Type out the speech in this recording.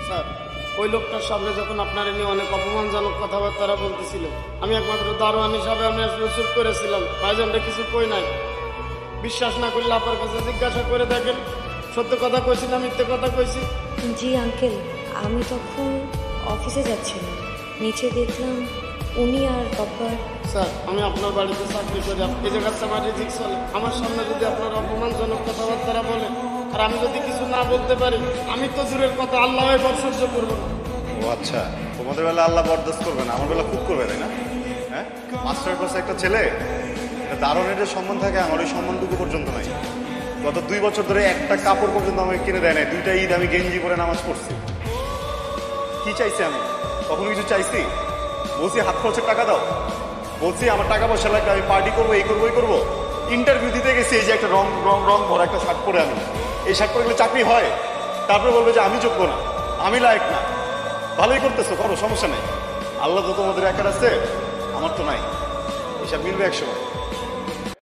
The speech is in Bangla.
স্যার, ওই লোকটার সামনে যখন আপনার নিয়ে অনেক অপমানজনক কথাবার্তা বলতেছিল, আমি একমাত্র দারোয়ান হিসাবে আমি আসলে চুপ করেছিলাম। ভাইজানটা কিছু কই নাই। বিশ্বাস না করলে আপনার কাছে জিজ্ঞাসা করে দেখেন, সত্য কথা কইছি না মিথ্যে কথা কইছি। জি আঙ্কেল, আমি তখন অফিসে যাচ্ছিলাম, নিচে দেখলাম উনি আর পাপা। স্যার, আমি আপনার বাড়িতে চাকরি করি, এই জায়গাতে আমার রিজিক চলে। আমার সামনে যদি আপনার অপমানজনক কথাবার্তা বলে আর আমি যদি কিছু না বলতে পারি, আমি তো দূরের কথা আল্লাহ সহ্য করবো না। ও আচ্ছা, তোমাদের বেলা আল্লাহ বরদাস্ত করবে না, আমার বেলা খুব করবে, তাই না? হ্যাঁ, মাস্টার ক্লাসে একটা ছেলে দারুণের যে সম্মান থাকে, আমার ওই সম্মানটুকু পর্যন্ত নাই। গত 2 বছর ধরে একটা কাপড় পর্যন্ত আমাকে কিনে দেয় নাই। 2টা ঈদ আমি গেঞ্জি পরে নামাজ পড়ছি। কি চাইছি আমি? কখনো কিছু চাইছি? বলছি হাত খরচের টাকা দাও, বলছি আমার টাকা পয়সা লাগবে, আমি পার্টি করবো, এই করবো, এই করবো। ইন্টারভিউ দিতে গেছি, এই যে একটা রং রং রং ভরা একটা শার্ট পরে, আমি এই শার্ট পরে গেলে চাকরি হয়? তারপরে বলবে যে আমি যোগ্য না, আমি লায়ক না। ভালোই করতেছো, করো, সমস্যা নেই। আল্লাহ তো তোমাদের একার আছে, আমার তো নাই। হিসাব মিলবে একসময়।